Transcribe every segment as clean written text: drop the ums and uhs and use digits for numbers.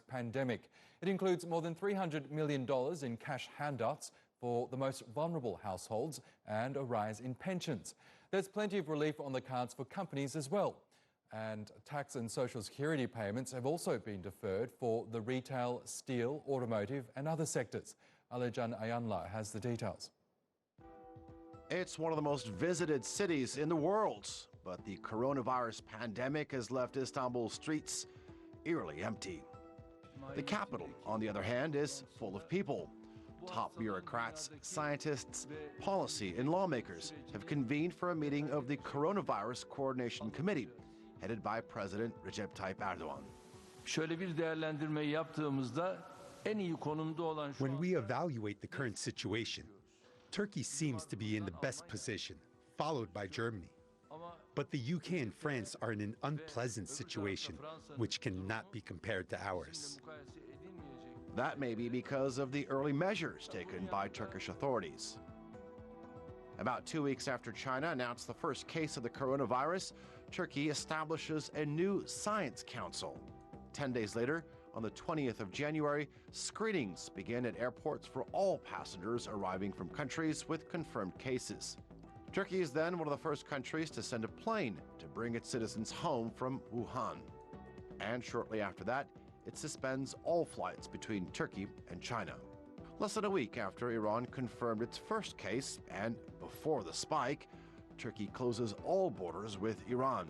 pandemic. It includes more than $300 million in cash handouts for the most vulnerable households and a rise in pensions. There's plenty of relief on the cards for companies as well. And tax and social security payments have also been deferred for the retail, steel, automotive and other sectors. Alican Ayanla has the details. It's one of the most visited cities in the world, but the coronavirus pandemic has left Istanbul's streets eerily empty. The capital, on the other hand, is full of people. Top bureaucrats, scientists, policy and lawmakers have convened for a meeting of the Coronavirus Coordination Committee, headed by President Recep Tayyip Erdoğan. When we evaluate the current situation, Turkey seems to be in the best position, followed by Germany. But the UK and France are in an unpleasant situation, which cannot be compared to ours. That may be because of the early measures taken by Turkish authorities. About 2 weeks after China announced the first case of the coronavirus, Turkey establishes a new science council. 10 days later, on the 20th of January, screenings begin at airports for all passengers arriving from countries with confirmed cases. Turkey is then one of the first countries to send a plane to bring its citizens home from Wuhan. And shortly after that, it suspends all flights between Turkey and China. Less than a week after Iran confirmed its first case, and before the spike, Turkey closes all borders with Iran.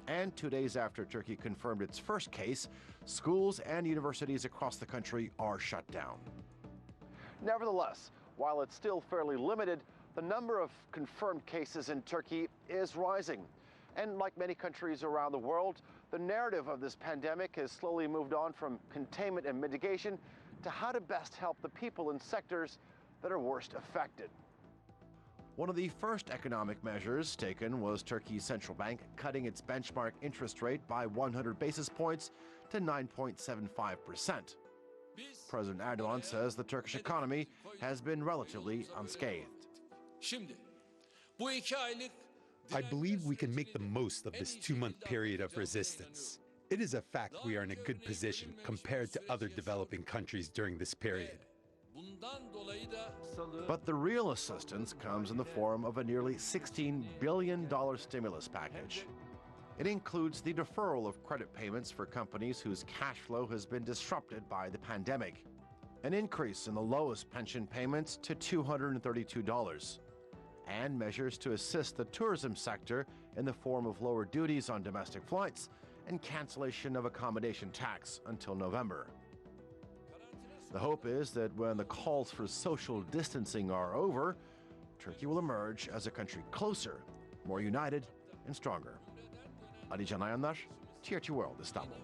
And 2 days after Turkey confirmed its first case, schools and universities across the country are shut down. Nevertheless, while it's still fairly limited, the number of confirmed cases in Turkey is rising. And like many countries around the world, the narrative of this pandemic has slowly moved on from containment and mitigation to how to best help the people in sectors that are worst affected. One of the first economic measures taken was Turkey's central bank cutting its benchmark interest rate by 100 basis points to 9.75%. President Erdoğan says the Turkish economy has been relatively unscathed. I believe we can make the most of this 2-month period of resistance. It is a fact we are in a good position compared to other developing countries during this period. But the real assistance comes in the form of a nearly $16 billion stimulus package. It includes the deferral of credit payments for companies whose cash flow has been disrupted by the pandemic, an increase in the lowest pension payments to $232, and measures to assist the tourism sector in the form of lower duties on domestic flights and cancellation of accommodation tax until November. The hope is that when the calls for social distancing are over, Turkey will emerge as a country closer, more united and stronger. Alican Ayanla, TRT World, Istanbul.